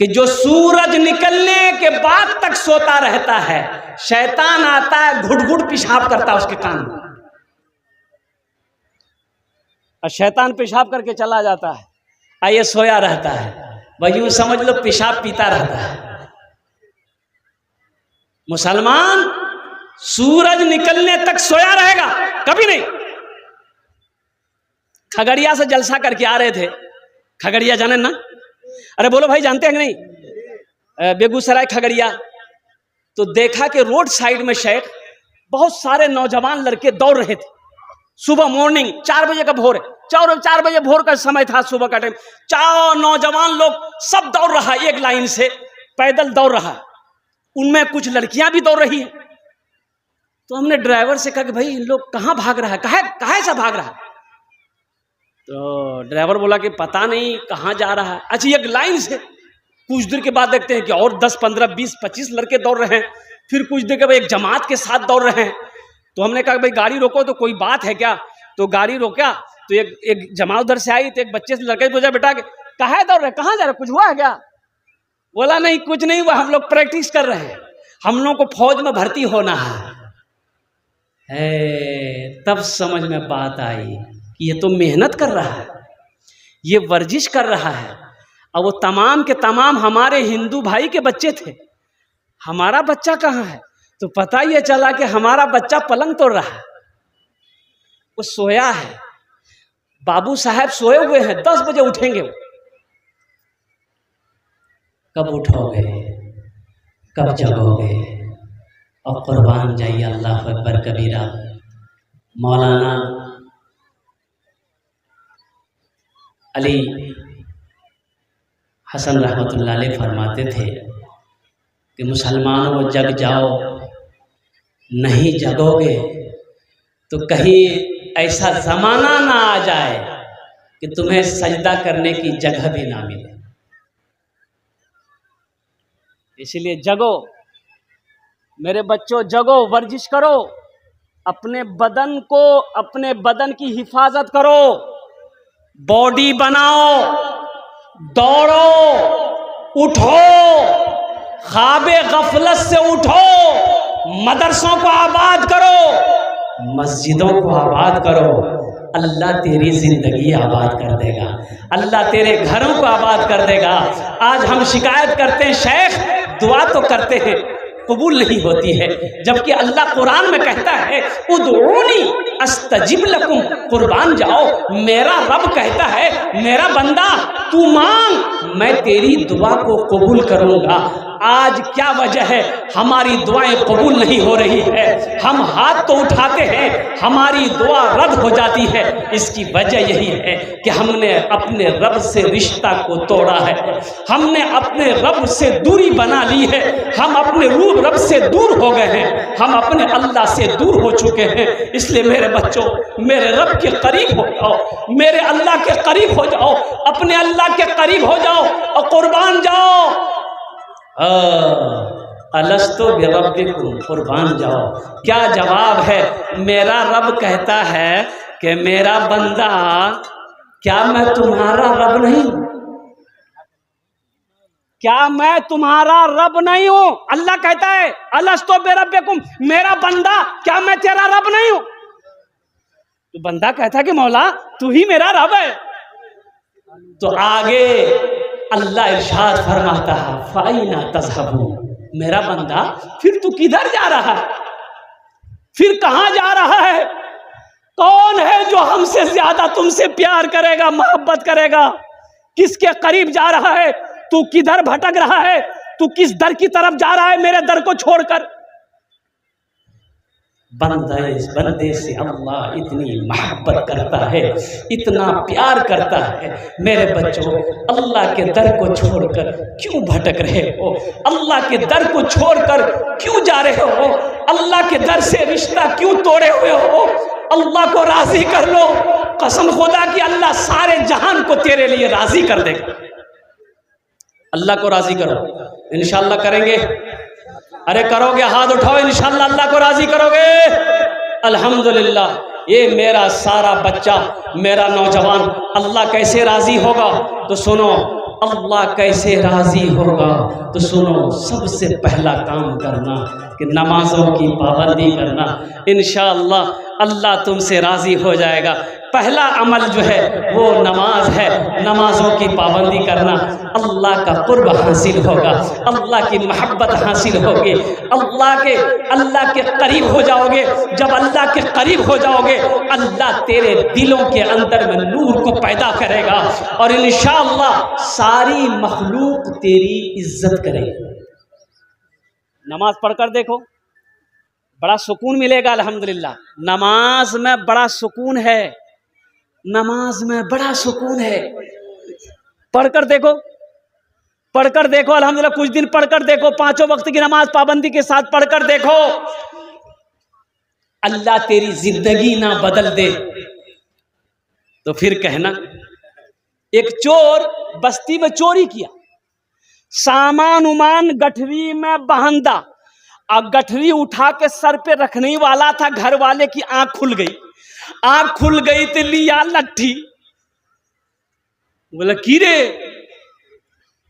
कि जो सूरज निकलने के बाद तक सोता रहता है, शैतान आता है घुट घुट पेशाब करता है उसके कान में, और शैतान पेशाब करके चला जाता है, आइए सोया रहता है। भाई यूं समझ लो पेशाब पीता रहता है। मुसलमान सूरज निकलने तक सोया रहेगा, कभी नहीं। खगड़िया से जलसा करके आ रहे थे, खगड़िया जाने ना? अरे बोलो भाई, जानते हैं कि नहीं? बेगूसराय खगड़िया। तो देखा कि रोड साइड में शेख बहुत सारे नौजवान लड़के दौड़ रहे थे। सुबह मॉर्निंग 4 बजे का भोर है, 4 बजे भोर का समय था, सुबह का टाइम। 4 नौजवान लोग सब दौड़ रहा है, एक लाइन से पैदल दौड़ रहा है। उनमें कुछ लड़कियां भी दौड़ रही है। तो हमने ड्राइवर से कहा कि भाई इन लोग कहाँ भाग रहा है, कहाँ से भाग रहा है? तो ड्राइवर बोला कि पता नहीं कहाँ जा रहा है। अच्छा, एक लाइन से। कुछ देर के बाद देखते हैं कि और 10, 15, 20, 25 लड़के दौड़ रहे हैं। फिर कुछ देर के बाद एक जमात के साथ दौड़ रहे हैं। तो हमने कहा भाई गाड़ी रोको, तो कोई बात है क्या? तो गाड़ी रोका तो एक जमात उधर से आई। तो एक बच्चे से लड़के पूछा, बेटा कहाँ दौड़ रहे, कहाँ जा रहे, कुछ हुआ है क्या? बोला नहीं, कुछ नहीं हुआ, हम लोग प्रैक्टिस कर रहे हैं, हम लोग को फौज में भर्ती होना है। तब समझ में बात आई कि ये तो मेहनत कर रहा है, ये वर्जिश कर रहा है। और वो तमाम के तमाम हमारे हिंदू भाई के बच्चे थे। हमारा बच्चा कहाँ है? तो पता ये चला कि हमारा बच्चा पलंग तोड़ रहा है, वो सोया है। बाबू साहब सोए हुए हैं, 10 बजे उठेंगे वो। कब उठोगे, कब जगोगे? और कुर्बान जाइए, अल्लाह अकबर कबीरा। मौलाना अली हसन रहमतुल्लाह अलैह फरमाते थे कि मुसलमानों जग जाओ, नहीं जगोगे तो कहीं ऐसा ज़माना ना आ जाए कि तुम्हें सजदा करने की जगह भी ना मिले। इसलिए जगो मेरे बच्चों, जगो, वर्जिश करो, अपने बदन की हिफाजत करो, बॉडी बनाओ, दौड़ो, उठो, ख्वाबे गफलत से उठो, मदरसों को आबाद करो, मस्जिदों को आबाद करो। अल्लाह तेरी जिंदगी आबाद कर देगा, अल्लाह तेरे घरों को आबाद कर देगा। आज हम शिकायत करते हैं, शेख दुआ तो करते हैं, कबूल नहीं होती है, जबकि अल्लाह कुरान में कहता है उदऊनी अस्तजिब लकुम, कुर्बान जाओ, मेरा रब कहता है मेरा बंदा तू मांग, मैं तेरी दुआ को कबूल करूंगा। आज क्या वजह है हमारी दुआएं कबूल नहीं हो रही है? हम हाथ तो उठाते हैं, हमारी दुआ रद्द हो जाती है। इसकी वजह यही है कि हमने अपने रब से रिश्ता को तोड़ा है, हमने अपने रब से दूरी बना ली है, हम अपने रूह रब से दूर हो गए हैं, हम अपने अल्लाह से दूर हो चुके हैं। इसलिए मेरे बच्चों, मेरे रब के करीब हो जाओ, मेरे अल्लाह के करीब हो जाओ, अपने अल्लाह के करीब हो जाओ और कुर्बान जाओ। अलस्तो बिरब्बिकुम, कुर्बान जाओ। क्या जवाब है? मेरा रब कहता है कि मेरा बंदा, क्या मैं तुम्हारा रब नहीं हूं? क्या मैं तुम्हारा रब नहीं हूं? अल्लाह कहता है अलस्तो बिरब्बिकुम, मेरा बंदा, क्या मैं तेरा रब नहीं हूं? तो बंदा कहता है कि मौला तू ही मेरा रब है। तो आगे अल्लाह इरशाद फरमाता है फाइना तज़हबू, मेरा बंदा फिर तू किधर जा रहा है, फिर कहां जा रहा है? कौन है जो हमसे ज्यादा तुमसे प्यार करेगा, मोहब्बत करेगा? किसके करीब जा रहा है? तू किधर भटक रहा है? तू किस दर की तरफ जा रहा है मेरे दर को छोड़कर? बंदे से अल्लाह इतनी मोहब्बत करता है, इतना प्यार करता है। मेरे बच्चों, अल्लाह के दर को छोड़कर क्यों भटक रहे हो? अल्लाह के दर को छोड़कर क्यों जा रहे हो? अल्लाह के दर से रिश्ता क्यों तोड़े हुए हो? अल्लाह को राजी कर लो, कसम खुदा की अल्लाह सारे जहान को तेरे लिए राजी कर देगा। अल्लाह को राजी करो, इंशाअल्लाह करेंगे। अरे करोगे? हाथ उठाओ, इंशाअल्लाह अल्लाह को राजी करोगे। अल्हम्दुलिल्लाह, ये मेरा सारा बच्चा, मेरा नौजवान, अल्लाह कैसे राजी होगा? तो सुनो, अल्लाह कैसे राजी होगा। तो सुनो, सबसे पहला काम करना कि नमाजों की पाबंदी करना। इंशाअल्लाह अल्लाह तुमसे राजी हो जाएगा। पहला अमल जो है वो नमाज है, नमाजों की पाबंदी करना। अल्लाह का कुर्ब हासिल होगा, अल्लाह की मोहब्बत हासिल होगी, अल्लाह के करीब हो जाओगे। जब अल्लाह के करीब हो जाओगे, अल्लाह तेरे दिलों के अंदर में नूर को पैदा करेगा और इंशाअल्लाह सारी मखलूक तेरी इज्जत करेगी। नमाज पढ़कर देखो, बड़ा सुकून मिलेगा। अल्हम्दुलिल्लाह, नमाज में बड़ा सुकून है, नमाज में बड़ा सुकून है। पढ़कर देखो, पढ़कर देखो। अल्हम्दुलिल्लाह, कुछ दिन पढ़कर देखो, 5 वक्त की नमाज पाबंदी के साथ पढ़कर देखो। अल्लाह तेरी जिंदगी ना बदल दे तो फिर कहना। एक चोर बस्ती में चोरी किया, सामान उमान गठरी में बहंदा, और गठरी उठा के सर पे रखने वाला था। घर वाले की आंख खुल गई, आंख खुल गई तो लिया लट्ठी। बोला की रे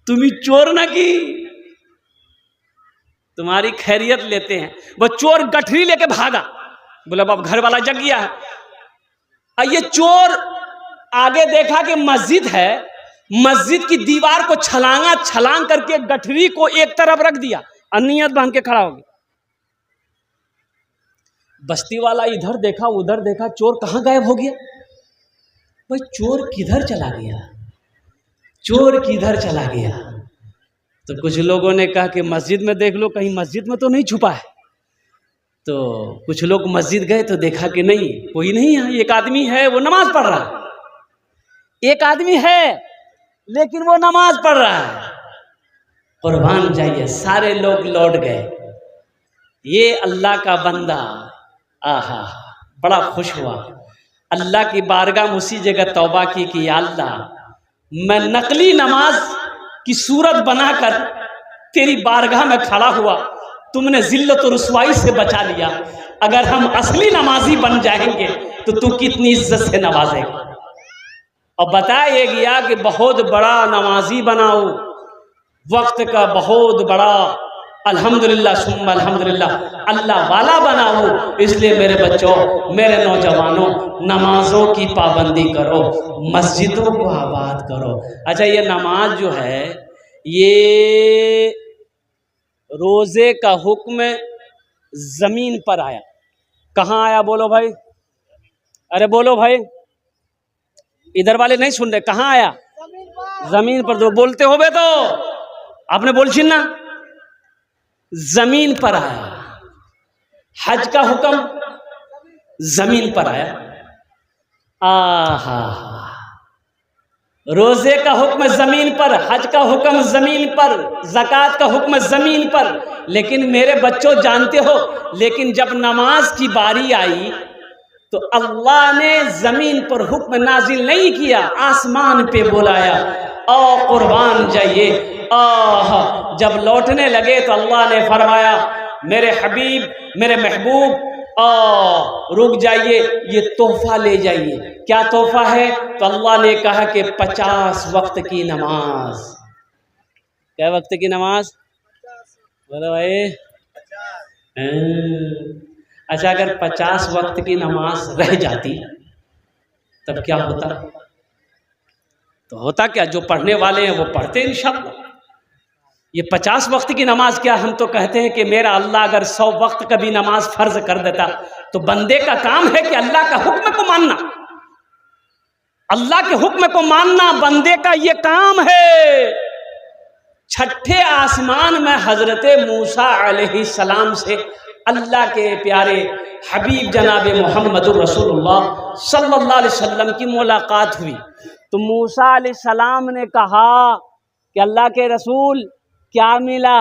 तुम्हें चोर ना की, तुम्हारी खैरियत लेते हैं। वो चोर गठरी लेके भागा। बोला बाप घर वाला जग गया है। और ये चोर आगे देखा कि मस्जिद है, मस्जिद की दीवार को छलांग करके गठरी को एक तरफ रख दिया और नियत बांध के खड़ा हो गया। बस्ती वाला इधर देखा उधर देखा, चोर कहाँ गायब हो गया। भाई चोर किधर चला गया, चोर किधर चला गया। तो कुछ लोगों ने कहा कि मस्जिद में देख लो, कहीं मस्जिद में तो नहीं छुपा है। तो कुछ लोग मस्जिद गए तो देखा कि नहीं, कोई नहीं है। एक आदमी है वो नमाज पढ़ रहा है, एक आदमी है लेकिन वो नमाज पढ़ रहा है। कुर्बान जाइए, सारे लोग लौट गए। ये अल्लाह का बंदा आहा बड़ा खुश हुआ। अल्लाह की बारगाह में उसी जगह तौबा की कि या अल्लाह, मैं नकली नमाज की सूरत बनाकर तेरी बारगाह में खड़ा हुआ, तुमने जिल्लत और रुसवाई से बचा लिया। अगर हम असली नमाजी बन जाएंगे तो तू कितनी इज्जत से नवाजेगा। और बताया गया कि बहुत बड़ा नमाजी बनाओ, वक्त का बहुत बड़ा अल्हम्दुलिल्लाह सुम्मा अल्हम्दुलिल्लाह अल्लाह वाला बनाओ। इसलिए मेरे बच्चों, मेरे नौजवानों, नमाजों की पाबंदी करो, मस्जिदों को आबाद करो। अच्छा, ये नमाज जो है, ये रोजे का हुक्म जमीन पर आया। कहाँ आया बोलो भाई, अरे बोलो भाई, इधर वाले नहीं सुन रहे। कहाँ आया? जमीन पर। तो बोलते हो बे, तो आपने बोल छिन ना, जमीन पर आया। हज का हुक्म जमीन पर आया। आहा, रोजे का हुक्म जमीन पर, हज का हुक्म जमीन पर, ज़कात का हुक्म जमीन पर। लेकिन मेरे बच्चों जानते हो, लेकिन जब नमाज की बारी आई तो अल्लाह ने जमीन पर हुक्म नाजिल नहीं किया, आसमान पे बुलाया। ओ कुर्बान जाइए। जब लौटने लगे तो अल्लाह ने फरमाया, मेरे हबीब, मेरे महबूब, रुक जाइए, ये तोहफा ले जाइए। क्या तोहफा है? तो अल्लाह ने कहा कि 50 वक्त की नमाज। क्या वक्त की नमाज? बोलो भाई। अच्छा, अगर 50 वक्त की नमाज रह जाती तब क्या होता? तो होता क्या, जो पढ़ने वाले हैं वो पढ़ते इंशाअल्लाह। ये 50 वक्त की नमाज क्या, हम तो कहते हैं कि मेरा अल्लाह अगर 100 वक्त का भी नमाज फर्ज कर देता तो बंदे का काम है कि अल्लाह का हुक्म को मानना। अल्लाह के हुक्म को मानना बंदे का ये काम है। छठे आसमान में हजरत मूसा अलैहिस्सलाम से अल्लाह के प्यारे हबीब जनाब मोहम्मदुर रसूलुल्लाह सल्लल्लाहु अलैहि वसल्लम की मुलाकात हुई। तो मूसा अलैहिस्सलाम ने कहा कि अल्लाह के रसूल क्या मिला?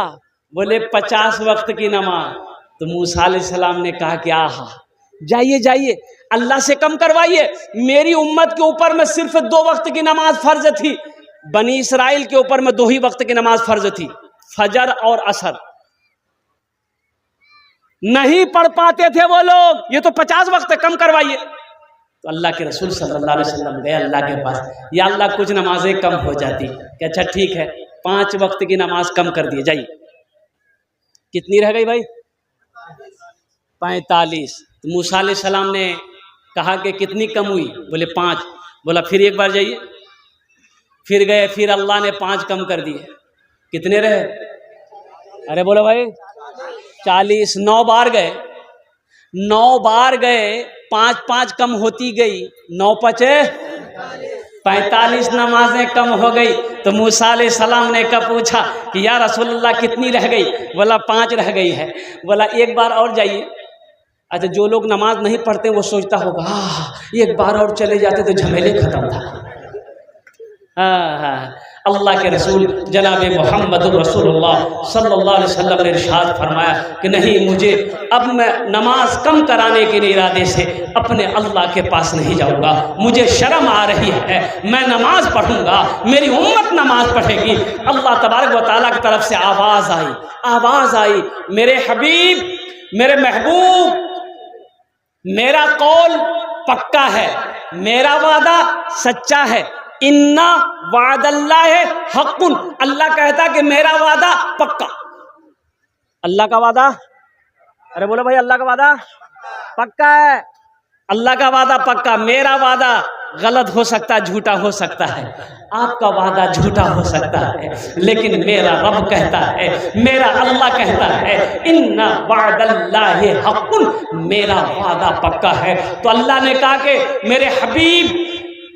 बोले 50 वक्त की नमाज। तो मूसा अलैहिस्सलाम ने कहा कि आहा, जाइए जाइए, अल्लाह से कम करवाइए। मेरी उम्मत के ऊपर में सिर्फ 2 वक्त की नमाज फर्ज थी, बनी इसराइल के ऊपर में 2 ही वक्त की नमाज फर्ज थी, फजर और असर। नहीं पढ़ पाते थे वो लोग, ये तो 50 वक्त कम करवाइए। तो अल्लाह के रसूल सल्लल्लाहु अलैहि वसल्लम गए अल्लाह के पास, या अल्लाह कुछ नमाजें कम हो जाती कि अच्छा ठीक है 5 वक्त की नमाज कम कर दिए जाइए। कितनी रह गई भाई? 45। तो मूसा अलैहिस्सलाम ने कहा कि कितनी कम हुई? बोले 5। बोला फिर एक बार जाइए। फिर गए, फिर अल्लाह ने 5 कम कर दिए। कितने रहे? अरे बोलो भाई 40। 9 बार गए, 9 बार गए, 5 कम होती गई, 9 पचे 45 नमाजें कम हो गई। तो मूसा अलैहिस्सलाम ने कब पूछा कि या रसूलल्लाह कितनी रह गई? बोला 5 रह गई है। बोला एक बार और जाइए। अच्छा, जो लोग नमाज नहीं पढ़ते वो सोचता होगा एक बार और चले जाते तो झमेले खत्म था। हाँ, अल्लाह के रसूल जनाब मोहम्मद रसूलुल्लाह सल्लल्लाहु अलैहि वसल्लम ने इरशाद फरमाया कि नहीं, मुझे अब मैं नमाज कम कराने के इरादे से अपने अल्लाह के पास नहीं जाऊंगा। मुझे शर्म आ रही है, मैं नमाज पढ़ूंगा, मेरी उम्मत नमाज पढ़ेगी। अल्लाह तबारक व तआला की तरफ से आवाज़ आई, मेरे हबीब, मेरे महबूब, मेरा कौल पक्का है, मेरा वादा सच्चा है। इन्ना वादल्लाह हक़्क़ुन, अल्लाह कहता कि मेरा वादा पक्का। अल्लाह का वादा, अरे बोलो भाई अल्लाह का वादा पक्का है। अल्लाह का वादा पक्का, मेरा वादा गलत हो सकता है, झूठा हो सकता है, आपका वादा झूठा हो सकता है, लेकिन मेरा रब कहता है, मेरा अल्लाह कहता है इन्ना वादल्लाहि हक़्क़ुन, मेरा वादा पक्का है। तो अल्लाह ने कहा कि मेरे हबीब,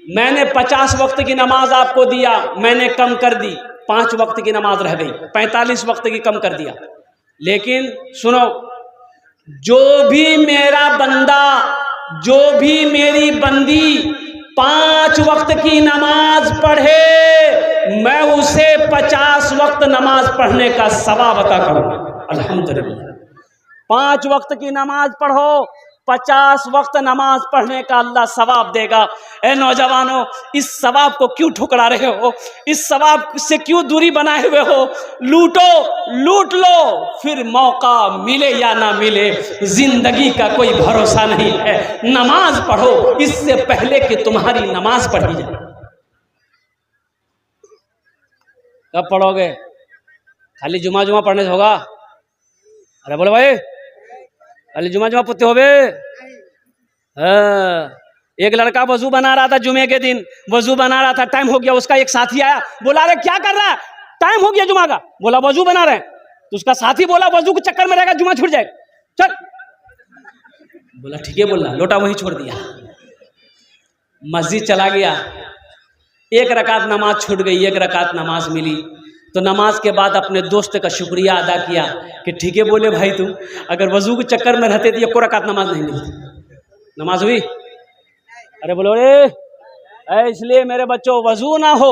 मैंने 50 वक्त की नमाज आपको दिया, मैंने कम कर दी, 5 वक्त की नमाज रह गई, 45 वक्त की कम कर दिया। लेकिन सुनो, जो भी मेरा बंदा, जो भी मेरी बंदी 5 वक्त की नमाज पढ़े, मैं उसे 50 वक्त नमाज पढ़ने का सवाब अता करूँ। अल्हम्दुलिल्लाह, 5 वक्त की नमाज पढ़ो, 50 वक्त नमाज पढ़ने का अल्लाह सवाब देगा। ए नौजवानों, इस सवाब को क्यों ठुकरा रहे हो? इस सवाब से क्यों दूरी बनाए हुए हो? लूट लो, फिर मौका मिले या ना मिले, जिंदगी का कोई भरोसा नहीं है। नमाज पढ़ो इससे पहले कि तुम्हारी नमाज पढ़ी जाए। कब पढ़ोगे? खाली जुमा पढ़ने से होगा? अरे बोलो भाई, खाली जुमा पुत्ते हो बे। एक लड़का वजू बना रहा था, जुमे के दिन वजू बना रहा था, टाइम हो गया, उसका एक साथी आया, बोला अरे क्या कर रहा है, टाइम हो गया जुमा का। बोला वजू बना रहे हैं। तो उसका साथी बोला वजू के चक्कर में रहेगा जुमा छूट जाएगा, चल। बोला ठीक है, बोला, लोटा वहीं छोड़ दिया, मस्जिद चला गया। 1 रकात नमाज छूट गई, 1 रकात नमाज मिली। तो नमाज के बाद अपने दोस्त का शुक्रिया अदा किया कि ठीक है बोले भाई, तुम अगर वजू के चक्कर में रहते तो 1 रकात नमाज नहीं मिलती। नमाज हुई? अरे बोलो रे, इसलिए मेरे बच्चों, वजू ना हो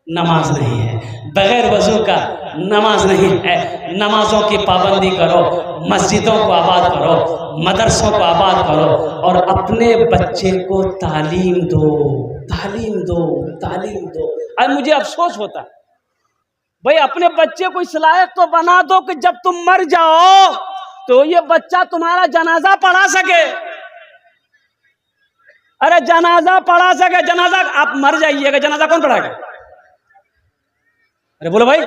नमाज नहीं है, बगैर वजू का नमाज नहीं है। नमाजों की पाबंदी करो, मस्जिदों को आबाद करो, मदरसों को आबाद करो, और अपने बच्चे को तालीम दो। आज मुझे अफसोस होता है भाई, अपने बच्चे को इस लायक तो बना दो कि जब तुम मर जाओ तो ये बच्चा तुम्हारा जनाजा पढ़ा सके। अरे जनाजा पढ़ा सके, जनाजा आप मर जाइएगा, जनाजा कौन पढ़ाएगा? अरे बोलो भाई,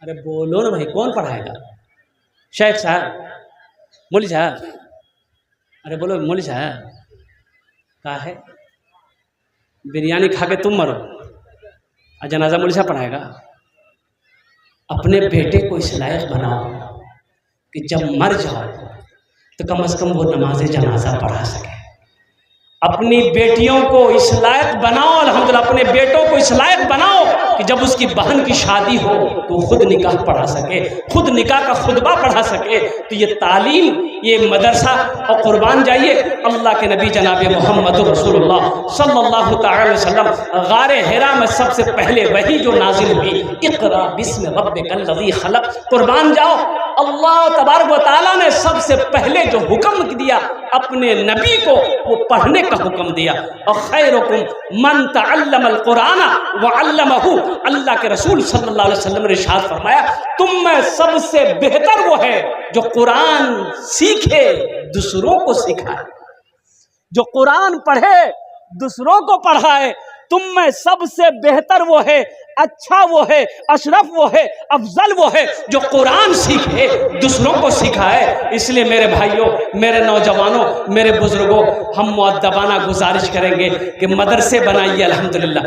अरे बोलो ना भाई, कौन पढ़ाएगा? शेख साहब, मौलवी साहब, अरे बोलो मौलवी साहब, क्या है? बिरयानी खा के तुम मरो और जनाजा मौलवी साहब पढ़ाएगा? अपने बेटे को इस लायक बनाओ कि जब मर जाओ तो कम से कम वो नमाज जनाजा पढ़ा सके। अपनी बेटियों को इस लायक बनाओ, अल्हम्दुलिल्लाह, अपने बेटों को इस लायक बनाओ कि जब उसकी बहन की शादी हो तो खुद निकाह पढ़ा सके, खुद निकाह का खुतबा पढ़ा सके। तो ये तालीम, ये मदरसा, और कुर्बान जाइए अल्लाह के नबी जनाब मोहम्मद रसूलुल्लाह सल्लल्लाहु तआला अलैहि वसल्लम, गारे हिरा में सबसे पहले वही जो नाजिल हुई, इक़रा बिस्मि रब्बिकल लज़ी खलक़। कुर्बान जाओ, अल्लाह तबारक व तआला ने सबसे पहले जो हुक्म दिया अपने नबी को, वो पढ़ने का हुक्म दिया। और खैरुकुम मन तअल्लमल कुरान व अल्लमहु, अल्लाह के रसूल सल्लल्लाहु अलैहि वसल्लम ने इरशाद फरमाया, तुम में सबसे बेहतर वो है जो कुरान सीखे, दूसरों को सिखाए। जो कुरान पढ़े दूसरों को पढ़ाए, तुम में सबसे बेहतर वो है, अच्छा वो है, अशरफ वो है, अफजल वो है जो कुरान सीखे दूसरों को सिखाए। इसलिए मेरे भाइयों, मेरे नौजवानों, मेरे बुजुर्गों, हम मुअद्दबाना गुजारिश करेंगे कि मदरसे बनाइए। अल्हम्दुलिल्लाह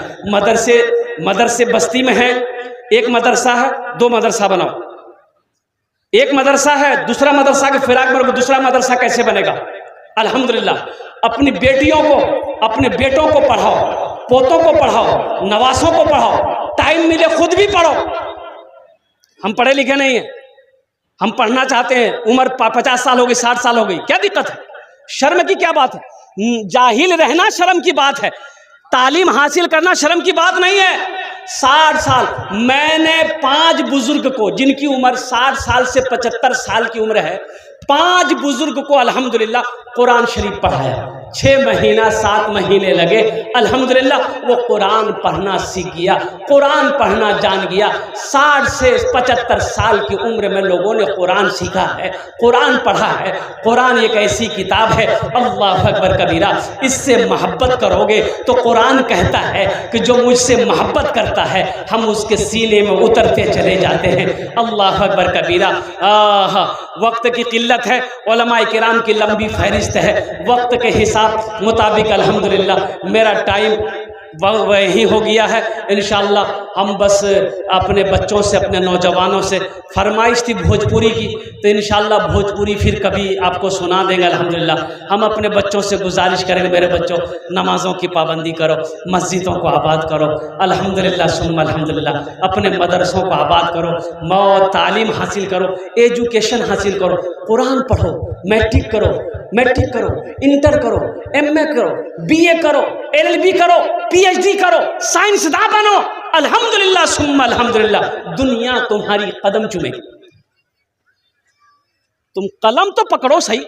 मदरसे बस्ती में हैं, एक मदरसा है, 2 मदरसा बनाओ। एक मदरसा है, दूसरा मदरसा के फिराक में दूसरा मदरसा कैसे बनेगा? अल्हम्दुलिल्लाह अपनी बेटियों को, अपने बेटों को पढ़ाओ, पोतों को पढ़ाओ, नवासों को पढ़ाओ, टाइम मिले खुद भी पढ़ो। हम पढ़े लिखे नहीं हैं, हम पढ़ना चाहते हैं। उम्र 50 साल हो गई, 60 साल हो गई, क्या दिक्कत है? शर्म की क्या बात है? जाहिल रहना शर्म की बात है, तालीम हासिल करना शर्म की बात नहीं है। 60 साल, मैंने 5 बुजुर्ग को, जिनकी उम्र 60 साल से 75 साल की उम्र है, 5 बुजुर्ग को अल्हम्दुलिल्लाह कुरान शरीफ पढ़ाया। 6 महीना 7 महीने लगे, अल्हम्दुलिल्लाह वो कुरान पढ़ना सीख गया, कुरान पढ़ना जान गया। 60 से 75 साल की उम्र में लोगों ने कुरान सीखा है, कुरान पढ़ा है। कुरान एक ऐसी किताब है, अल्लाह अकबर कबीरा, इससे मोहब्बत करोगे तो कुरान कहता है कि जो मुझसे मोहब्बत करता है हम उसके सीने में उतरते चले जाते हैं। अल्लाह अकबर कबीरा। वक्त की किल्लत है, उलमाए किराम की लंबी फहरिस्त है, वक्त के हिसाब मुताबिक अल्हम्दुलिल्लाह मेरा टाइम वही हो गया है। इंशाअल्लाह हम बस अपने बच्चों से, अपने नौजवानों से फरमाइश थी भोजपुरी की, तो इंशाअल्लाह भोजपुरी फिर कभी आपको सुना देंगे। अल्हम्दुलिल्लाह हम अपने बच्चों से गुजारिश करेंगे, मेरे बच्चों नमाज़ों की पाबंदी करो, मस्जिदों को आबाद करो, अल्हम्दुलिल्लाह सुम्मा अल्हम्दुलिल्लाह, अपने मदरसों को आबाद करो, तालीम हासिल करो, एजुकेशन हासिल करो, कुरान पढ़ो, मैट्रिक करो, इंटर करो, MA करो, BA करो, LLB करो, PhD करो, साइंसदान बनो। अल्हम्दुलिल्लाह सुम्मा अल्हम्दुलिल्लाह, दुनिया तुम्हारी कदम चूमेगी। तुम कलम तो पकड़ो सही,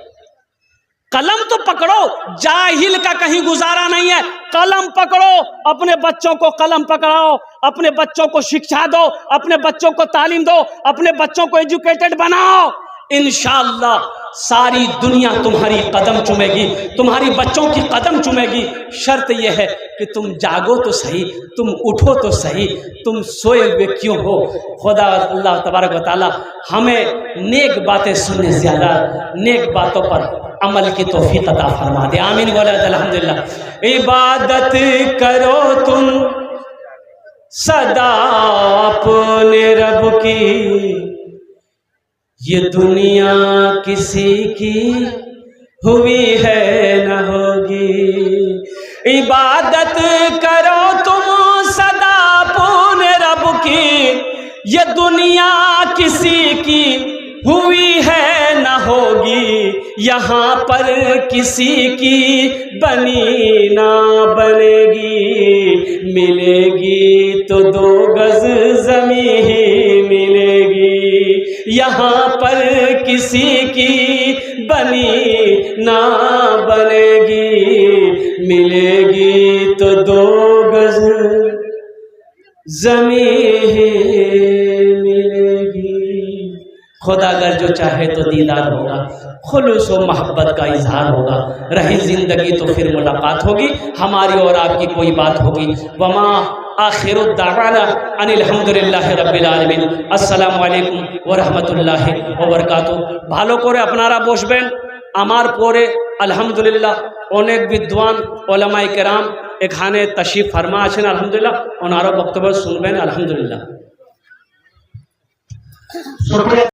कलम तो पकड़ो, जाहिल का कहीं गुजारा नहीं है। कलम पकड़ो, अपने बच्चों को कलम पकड़ाओ, अपने बच्चों को शिक्षा दो, अपने बच्चों को तालीम दो, अपने बच्चों को एजुकेटेड बनाओ। इंशाअल्लाह सारी दुनिया तुम्हारी कदम चूमेगी, तुम्हारी बच्चों की कदम चूमेगी। शर्त यह है कि तुम जागो तो सही, तुम उठो तो सही, तुम सोए हुए क्यों हो। खुदा अल्लाह तबारक व तआला हमें नेक बातें सुनने से ज़्यादा नेक बातों पर अमल की तौफीक अता फरमा दे। आमीन बोला अल्हम्दुलिल्लाह। इबादत करो तुम सदा अपने रब की, ये दुनिया किसी की हुई है न होगी। इबादत करो तुम सदा अपने रब की, ये दुनिया किसी की हुई है न होगी। यहाँ पर किसी की बनी ना बनेगी, मिलेगी तो 2 गज ज़मीं ही मिलेगी। यहाँ पर किसी की बनी ना बनेगी, मिलेगी तो 2 गज ज़मीं ही मिलेगी। खुदा अगर जो चाहे तो दीदार होगा, खुलूस व मोहब्बत का इजहार होगा। रही ज़िंदगी तो फिर मुलाकात होगी, हमारी और आपकी कोई बात होगी। वमा आखिरु दावाना अनिल हम्दुलिल्लाहि रब्बिल आलमीन। अस्सलामु अलैकुम व रहमतुल्लाहि व बरकातुहू। ভালো করে আপনারা বসবেন, আমার পরে আলহামদুলিল্লাহ অনেক বিদ্বান ওলামায়ে কেরাম এখানে তশরিফ ফরমা আছেন। আলহামদুলিল্লাহ ওনারও বক্তব্য শুনবেন। আলহামদুলিল্লাহ।